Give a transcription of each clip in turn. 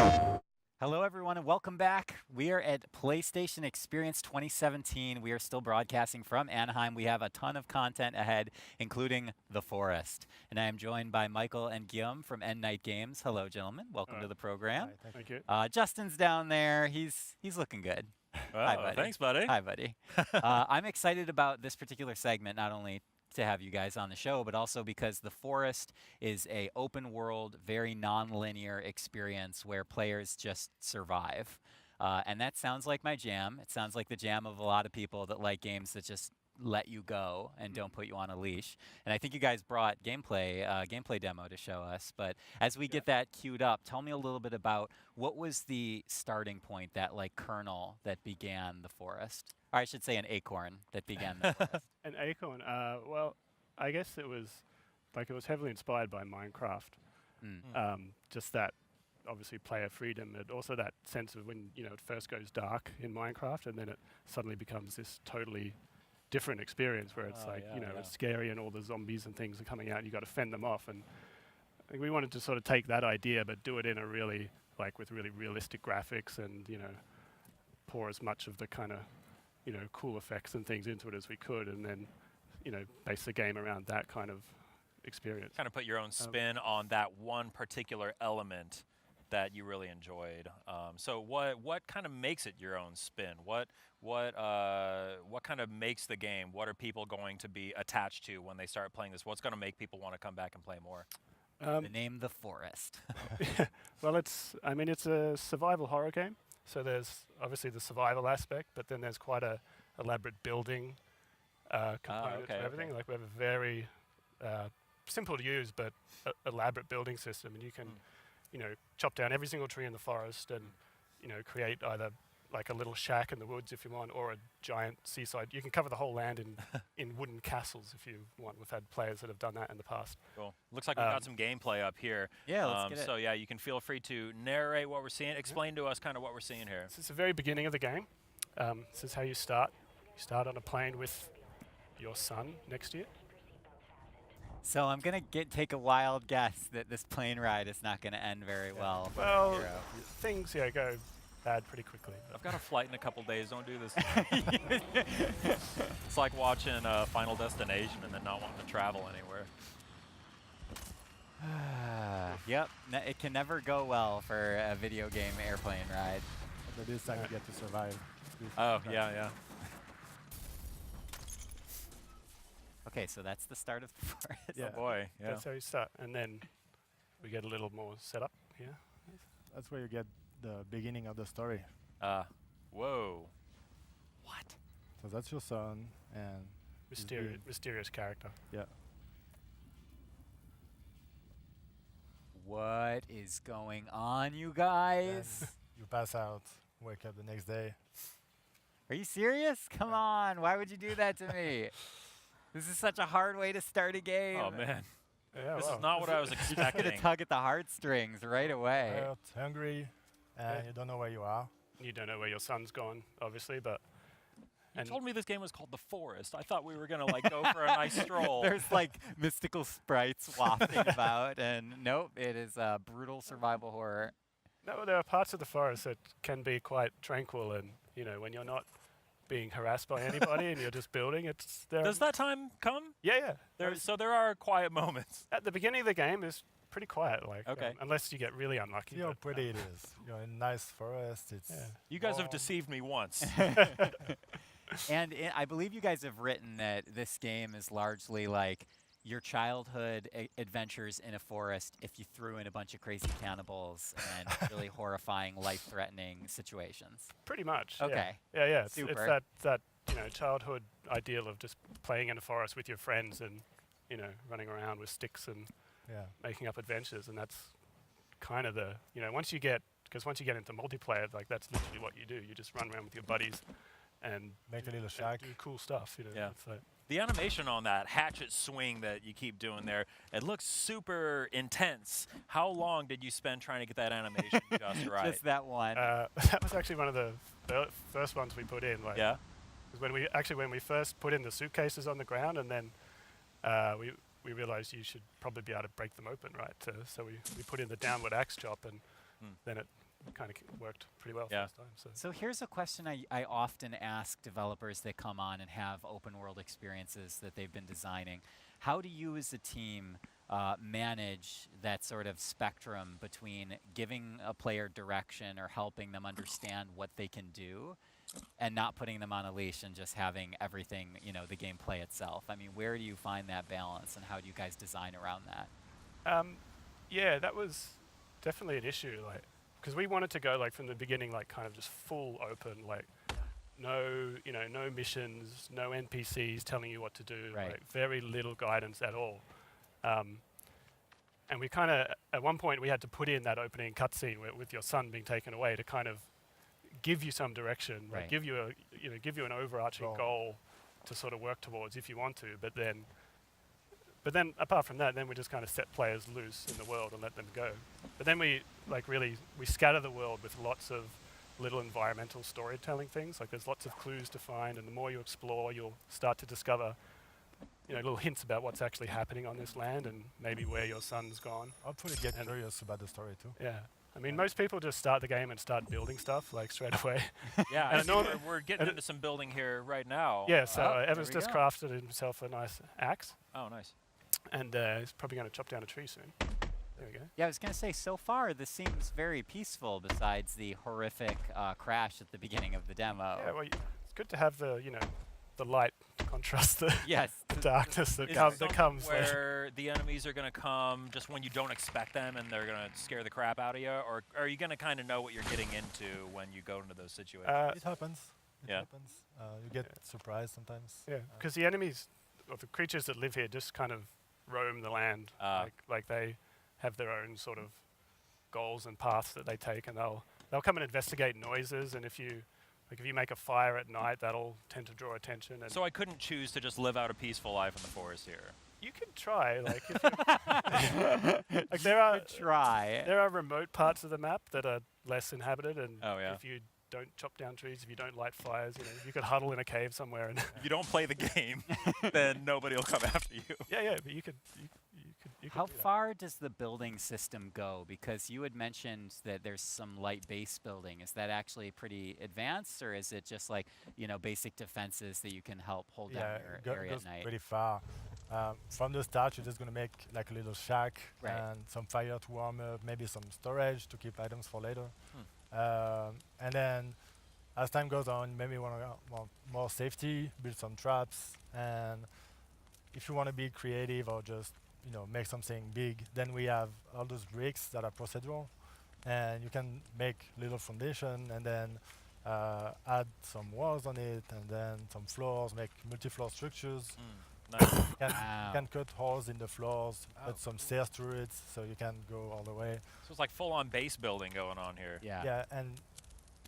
Hello, everyone, and welcome back. We are at PlayStation Experience 2017. We are still broadcasting from Anaheim. We have a ton of content ahead, including The Forest. And I am joined by Michael and Guillaume from End Night Games. Hello, gentlemen. Welcome to the program. Hi, thank you. Justin's down there. He's looking good. Hi, buddy. Thanks, buddy. Hi, buddy. I'm excited about this particular segment, not only to have you guys on the show, but also because The Forest is a open world, very non-linear experience where players just survive. And that sounds like my jam. It sounds like the jam of a lot of people that like games that just let you go and don't put you on a leash. And I think you guys brought gameplay demo to show us. But as we get that queued up, tell me a little bit about what was the starting point, that like kernel that began The Forest? Or I should say an acorn that began The Forest. An acorn. Well, I guess it was heavily inspired by Minecraft. Just that, obviously, player freedom, and also that sense of when it first goes dark in Minecraft, and then it suddenly becomes this totally different experience where it's it's scary and all the zombies and things are coming out, and you got to fend them off. And I think we wanted to sort of take that idea, but do it in a really with really realistic graphics, and pour as much of the kind of cool effects and things into it as we could, and then base the game around that kind of experience. Kind of put your own spin on that one particular element that you really enjoyed. So what kind of makes it your own spin? What kind of makes the game? What are people going to be attached to when they start playing this? What's going to make people want to come back and play more? The name The Forest. Well, it's a survival horror game. So there's obviously the survival aspect, but then there's quite a elaborate building component to everything. Like we have a very simple to use but elaborate building system, and you can chop down every single tree in the forest and create either like a little shack in the woods if you want, or a giant seaside. You can cover the whole land in wooden castles if you want. We've had players that have done that in the past. Cool. Looks like we've got some gameplay up here. Yeah, let's get it. So yeah, you can feel free to narrate what we're seeing. Explain to us kind of what we're seeing here. This is the very beginning of the game. This is how you start. You start on a plane with your son next to you. So I'm gonna take a wild guess that this plane ride is not gonna end very well. For Well, the hero. things go bad pretty quickly. I've got a flight in a couple days. Don't do this. It's like watching Final Destination and then not wanting to travel anywhere. Yep, it can never go well for a video game airplane ride. But this time you get to survive. Oh, yeah. Okay, so that's the start of The Forest. Yeah. Oh boy, yeah. That's how you start. And then we get a little more setup here. That's where you get the beginning of the story. Whoa. What? So that's your son, and he's Mysterious character. yeah, What is going on, you guys? you pass out, wake up the next day. Are you serious? Come on, why would you do that to me? This is such a hard way to start a game. Oh man. Yeah, This well, is not what I was You're expecting. gonna tug at the heartstrings right away. Tired, hungry, and you don't know where you are. you don't know where your son's gone, obviously, but You told me this game was called The Forest. I thought we were going to like go for a nice stroll. There's like mystical sprites wafting about, and nope, it is brutal survival horror. no, there are parts of the forest that can be quite tranquil, and when you're not being harassed by anybody and you're just building, it's there. Does that time come? Yeah. So there are quiet moments. At the beginning of the game is pretty quiet, Okay. unless you get really unlucky. See how but, pretty it is. You're in a nice forest. It's You guys have warm. deceived me once. And I believe you guys have written that this game is largely like your childhood adventures in a forest if you threw in a bunch of crazy cannibals and really horrifying, life-threatening situations. Pretty much. Okay. Yeah. It's Super. that childhood ideal of just playing in a forest with your friends and running around with sticks and Yeah. making up adventures, and that's kind of the once you get into multiplayer, like that's literally what you do. You just run around with your buddies and Make a little and shack. do cool stuff. Yeah. It's like, The animation on that hatchet swing that you keep doing there, it looks super intense. How long did you spend trying to get that animation just right? Just that one. that was actually one of the first ones we put in. Like, Yeah? 'cause when we first put in the suitcases on the ground, and then we realized you should probably be able to break them open, right? So we put in the downward axe chop, and then it kind of worked pretty well Yeah. first time. So. So here's a question I often ask developers that come on and have open world experiences that they've been designing. How do you as a team manage that sort of spectrum between giving a player direction or helping them understand what they can do and not putting them on a leash and just having everything, the gameplay itself? I mean, where do you find that balance and how do you guys design around that? Yeah, that was definitely an issue, like, because we wanted to go like from the beginning, like kind of just full open, like no missions, no NPCs telling you what to do, Right. like very little guidance at all. And we kind of, at one point, we had to put in that opening cutscene with your son being taken away to kind of give you some direction, Right. like give you an overarching goal to sort of work towards if you want to. But then apart from that, then we just kind of set players loose in the world and let them go. But then we scatter the world with lots of little environmental storytelling things. Like there's lots of clues to find, and the more you explore, you'll start to discover little hints about what's actually happening on this land and maybe where your son's gone. I'll probably get curious about the story too. Yeah. I mean, most people just start the game and start building stuff like straight away. Yeah, And I see norm- we're getting into some building here right now. Yeah, so there Evans we just go. crafted himself a nice axe, Oh, nice. and he's probably going to chop down a tree soon. There we go. Yeah, I was going to say, so far, this seems very peaceful besides the horrific crash at the beginning of the demo. Yeah, well, it's good to have the light to contrast the Yes. darkness that Is comes. there That comes. something where the enemies are going to come just when you don't expect them and they're going to scare the crap out of you? Or are you going to kind of know what you're getting into when you go into those situations? It happens. It Yeah. happens. You get surprised sometimes. Yeah, because the enemies, or the creatures that live here, just kind of roam the land. Like they have their own sort of goals and paths that they take, and they'll come and investigate noises. And if you make a fire at night, that'll tend to draw attention. And So I couldn't choose to just live out a peaceful life in the forest here. you can try, like, like there are remote parts of the map that are less inhabited, and Oh, yeah. if you don't chop down trees, if you don't light fires, you could huddle in a cave somewhere. And If you don't play the game, then nobody will come after you. yeah, but you could How do that. far does the building system go? Because you had mentioned that there's some light base building. Is that actually pretty advanced, or is it just like, basic defenses that you can help hold down It your area goes at night? pretty far. From the start, you're just going to make like a little shack Right. and some fire to warm up, maybe some storage to keep items for later. And then as time goes on, maybe you want more safety, build some traps. And if you want to be creative or just make something big, then we have all those bricks that are procedural, and you can make little foundation and then add some walls on it, and then some floors, make multi-floor structures. Nice. You can cut holes in the floors, put some stairs through it, so you can go all the way. So it's like full-on base building going on here. Yeah. Yeah,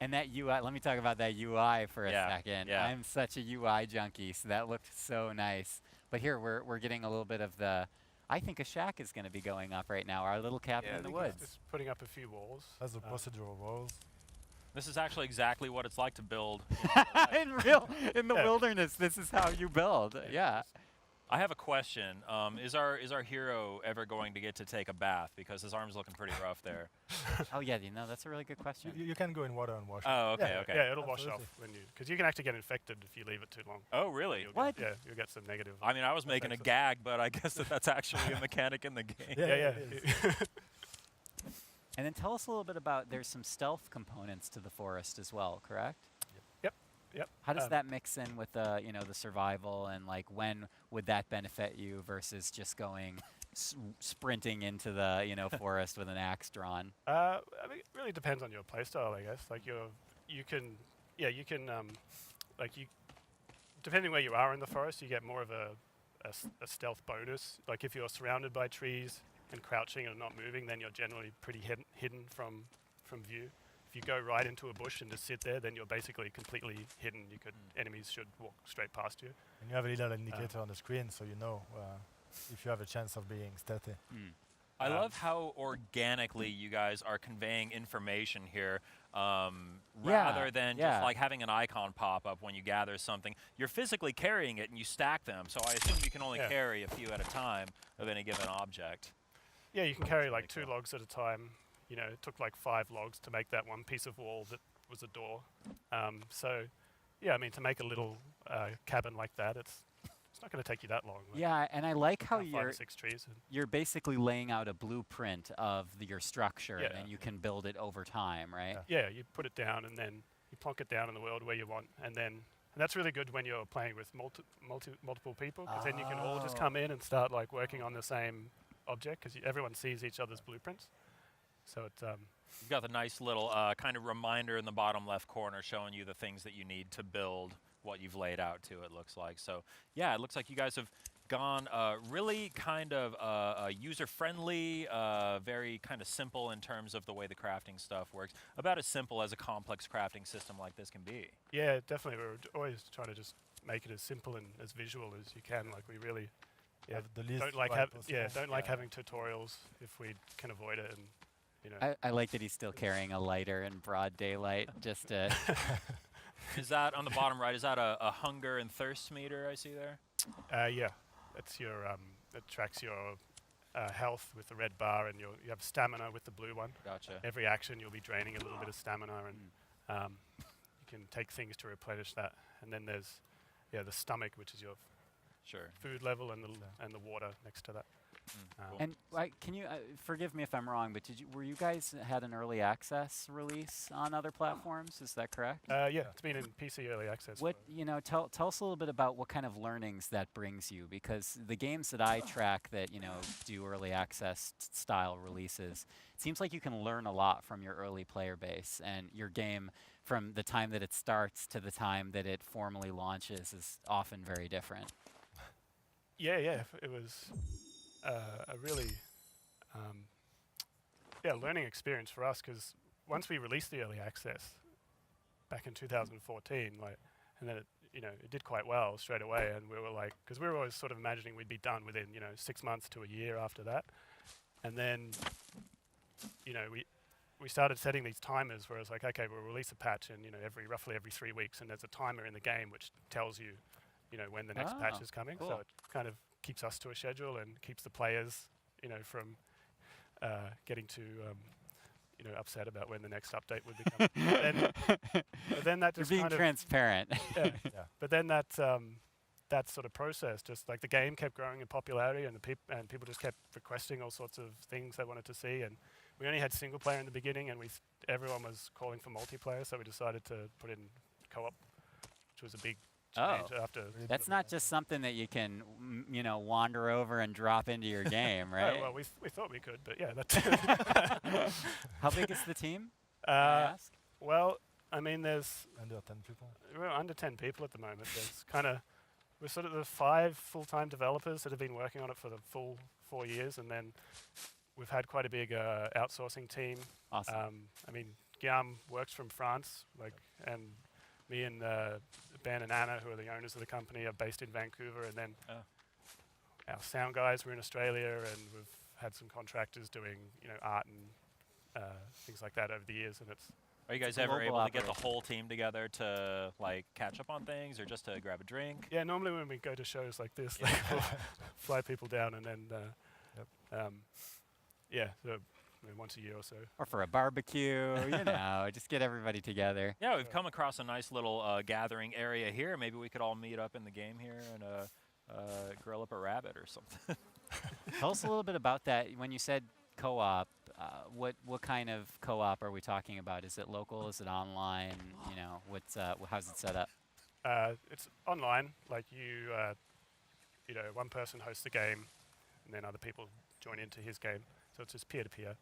And that UI, let me talk about that UI for a Yeah, second. yeah. I'm such a UI junkie, so that looked so nice. But here we're getting a little bit of I think a shack is going to be going up right now, our little cabin Yeah, in the I think woods. Just putting up a few walls. that's the procedural walls. This is actually exactly what it's like to build. in the Yeah. wilderness, this is how you build. Yeah. I have a question. Is our hero ever going to get to take a bath? Because his arm's looking pretty rough there. Oh yeah, that's a really good question. You can go in water and wash it. Oh, okay, Yeah. okay. Yeah, it'll wash off Absolutely. because you can actually get infected if you leave it too long. Oh, really? What? You'll get some negative. I mean, I was making a effects of- gag, but I guess that's actually a mechanic in the game. Yeah, Yeah. it is. And then tell us a little bit about, there's some stealth components to the forest as well, correct? Yep. How does that mix in with the survival, and like when would that benefit you versus just going sprinting into the forest with an axe drawn? I mean, it really depends on your playstyle, I guess. Like depending where you are in the forest, you get more of a stealth bonus. Like if you're surrounded by trees and crouching and not moving, then you're generally pretty hidden from view. If you go right into a bush and just sit there, then you're basically completely hidden. Enemies should walk straight past you. And you have a little indicator on the screen, so you know if you have a chance of being stealthy. I love how organically you guys are conveying information here, rather than just like having an icon pop up when you gather something. You're physically carrying it and you stack them, so I assume you can only Yeah. carry a few at a time of any given object. Yeah, you can carry like pretty 2 logs at a time. it took like 5 logs to make that one piece of wall that was a door. So, yeah, I mean, to make a little cabin like that, it's not going to take you that long. Like, Yeah, and I like how 5 or 6 trees. you're basically laying out a blueprint of your structure, Yeah. and then you can build it over time, right? Yeah, you put it down and then you plonk it down in the world where you want, and that's really good when you're playing with multiple people, because then you can all just come in and start like working on the same object, because everyone sees each other's blueprints. So it's You've got the nice little kind of reminder in the bottom left corner showing you the things that you need to build what you've laid out to, it looks like. So yeah, it looks like you guys have gone really kind of user-friendly, very kind of simple in terms of the way the crafting stuff works. About as simple as a complex crafting system like this can be. yeah, definitely. We're always trying to just make it as simple and as visual as you can. Like we really Have the least don't like variety possible. don't like Yeah. having tutorials if we can avoid it, and I like that he's still carrying a lighter in broad daylight, just to Is that on the bottom right? Is that a hunger and thirst meter I see there? yeah, that's your it tracks your health with the red bar, and you have stamina with the blue one. Gotcha. Every action you'll be draining a little bit of stamina, and you can take things to replenish that. And then there's the stomach, which is your Sure. food level, and the water next to that. Cool. And can you forgive me if I'm wrong, but were you guys had an early access release on other platforms? Is that correct? Yeah, it's been in PC early access. What for- tell us a little bit about what kind of learnings that brings you, because the games that I track that do early access style releases, it seems like you can learn a lot from your early player base, and your game from the time that it starts to the time that it formally launches is often very different. Yeah, it was a really learning experience for us, because once we released the early access back in 2014, and then it did quite well straight away, and we were like, because we were always sort of imagining we'd be done within 6 months to a year after that, and then we started setting these timers where it's like, okay, we'll release a patch in roughly every 3 weeks, and there's a timer in the game which tells you when the next patch is coming. Cool. So it kind of keeps us to a schedule and keeps the players from getting too upset about when the next update would be coming. but then that You're just being kind of transparent. yeah. Yeah. But then that sort of process, just like the game kept growing in popularity, and people just kept requesting all sorts of things they wanted to see, and we only had single player in the beginning, and everyone was calling for multiplayer, so we decided to put in co-op, which was a big change after. That's not just something that you can wander over and drop into your game, right? Well, we thought we could, but yeah, that's How big is the team? May I ask? well, I mean, there's Under 10 people. we're under 10 people at the moment. We're sort of the 5 full-time developers that have been working on it for the full 4 years, and then we've had quite a big outsourcing team. Awesome. I mean, Guillaume works from France, and me and Ben and Anna, who are the owners of the company, are based in Vancouver, and then our sound guys were in Australia, and we've had some contractors doing art and things like that over the years, and it's Are you guys It's a ever global able to get the operation. whole team together to catch up on things, or just to grab a drink? yeah. Normally when we go to shows like this, we'll fly people down, and then so once a year or so. Or for a barbecue, just get everybody together. Yeah, we've come across a nice little gathering area here. Maybe we could all meet up in the game here and grill up a rabbit or something. Tell us a little bit about that. When you said co-op, what kind of co-op are we talking about? Is it local? Is it online? How's it set up? It's online. Like one person hosts the game, and then other people join into his game. So it's just peer-to-peer.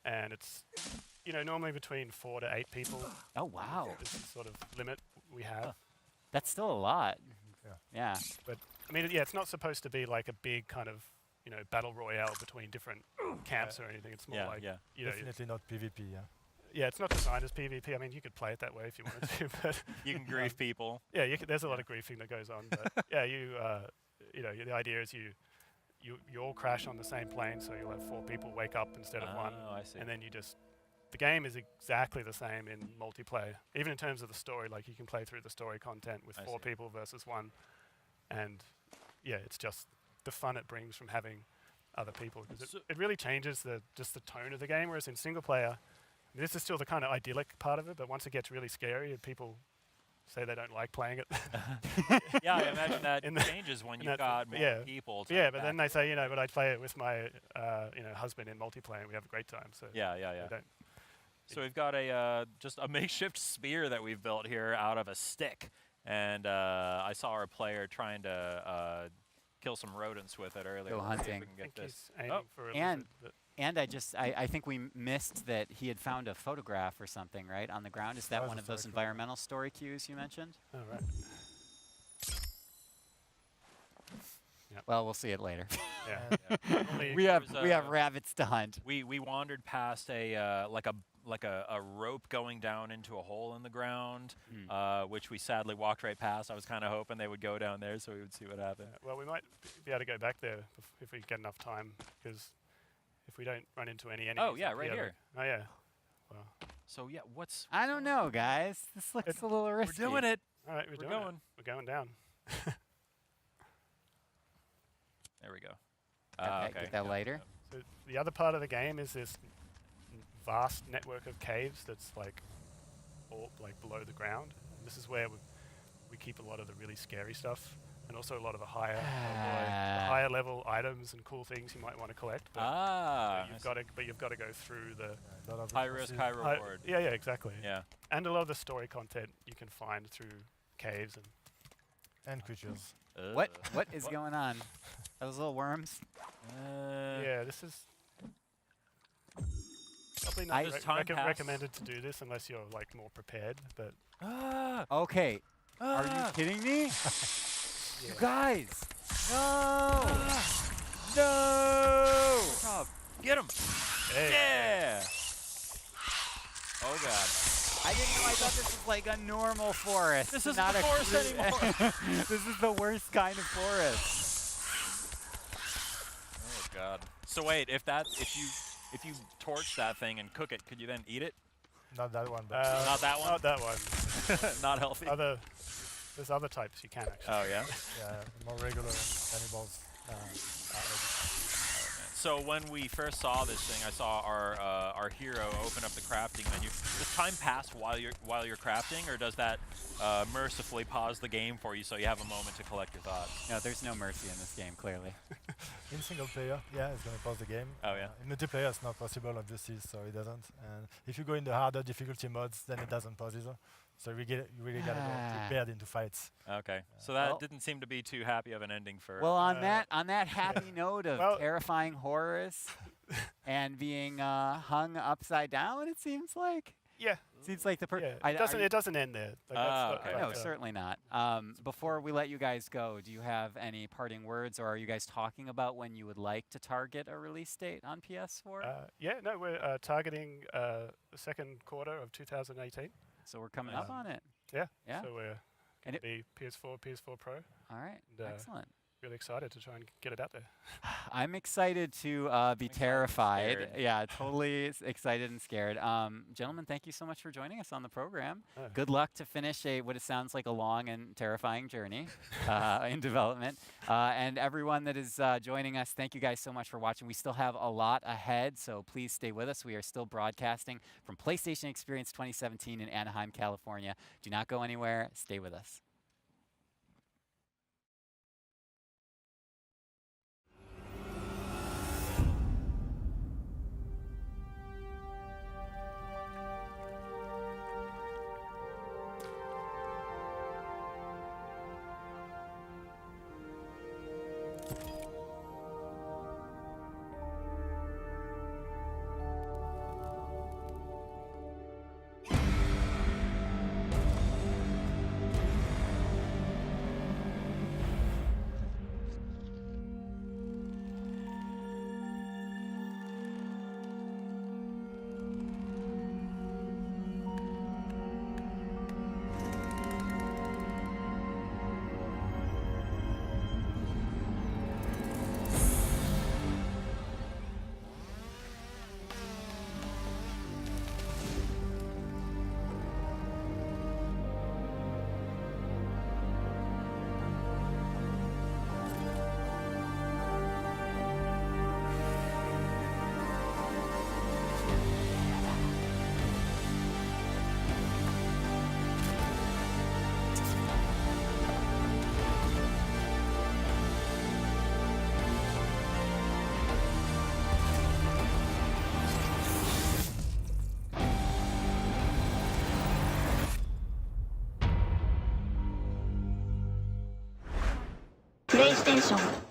And it's, normally between 4 to 8 people Oh wow, is the sort of limit we have. that's still a lot. Yeah. Yeah. I mean, it's not supposed to be like a big kind of, battle royale between different camps or anything. It's more Yeah, like, yeah. Definitely not PvP, yeah. yeah, it's not designed as PvP. I mean, you could play it that way if you wanted to, but You can grief people. yeah, there's a lot of griefing that goes on. But yeah, the idea is you all crash on the same plane, so you'll have 4 people wake up instead of 1. Oh, I see. And then the game is exactly the same in multiplayer, even in terms of the story. Like you can play through the story content with I 4 see. people versus 1, and yeah, it's just the fun it brings from having other people because it really changes just the tone of the game. Whereas in single player, this is still the kind of idyllic part of it, but once it gets really scary, people say they don't like playing it. Yeah, I imagine that changes when you've got more people. Yeah, but then they say, but I play it with my husband in multiplayer, and we have a great time. So yeah. So we've got a just a makeshift spear that we've built here out of a stick, and I saw our player trying to kill some rodents with it earlier. Go hunting. And I think we missed that he had found a photograph or something, right, on the ground. Is that one of those environmental story cues you mentioned? Oh, right. Yep. Well, we'll see it later. Yeah. we have rabbits to hunt. We wandered past a like a rope going down into a hole in the ground, which we sadly walked right past. I was kind of hoping they would go down there so we would see what happened. Well, we might be able to go back there if we get enough time, because if we don't run into any enemies. Oh yeah, right here. Oh yeah. Well. So yeah, what's? I don't know, guys. This looks a little risky. We're doing it. All right, we're going. We're going down. There we go. Okay, get that later. So the other part of the game is this vast network of caves that's like all like below the ground. And this is where we keep a lot of the really scary stuff, and also a lot of the higher level items and cool things you might want to collect. But you've got to go through the high risk, high reward. Yeah, exactly. Yeah. And a lot of the story content you can find through caves and creatures. What is going on? Those little worms? Yeah, this is probably not recommended to do this unless you're like more prepared. But okay, are you kidding me? You guys, no, no! Get him! Hey. Yeah! Oh god. I didn't know. I thought this was like a normal forest. This isn't not a forest anymore. This is the worst kind of forest. Oh god. So wait, if you torch that thing and cook it, could you then eat it? Not that one. Not that one. Not that one. Not healthy. There's other types you can actually. Oh yeah. Yeah, more regular cannibals. So when we first saw this thing, I saw our hero open up the crafting menu. Does time pass while you're crafting, or does that mercifully pause the game for you so you have a moment to collect your thoughts? No, there's no mercy in this game, clearly. In single player, yeah, it's going to pause the game. Oh yeah. In multiplayer, it's not possible, obviously, so it doesn't. And if you go in the harder difficulty modes, then it doesn't pause either. So you really got to go prepared into fights. Okay. So that didn't seem to be too happy of an ending for. Well, on that happy note of terrifying horrors and being hung upside down, it seems like. Yeah. Seems like the it doesn't end there. Like okay. No, certainly not. Before we let you guys go, do you have any parting words, or are you guys talking about when you would like to target a release date on PS4? We're targeting the second quarter of 2018. So we're coming up on it. Yeah. Yeah. So we're going to be PS4 Pro. All right. Excellent. Really excited to try and get it out there. I'm excited to be terrified. Yeah, totally excited and scared. Gentlemen, thank you so much for joining us on the program. Good luck to finish what it sounds like a long and terrifying journey in development. And everyone that is joining us, thank you guys so much for watching. We still have a lot ahead, so please stay with us. We are still broadcasting from PlayStation Experience 2017 in Anaheim, California. Do not go anywhere. Stay with us. プレイステーション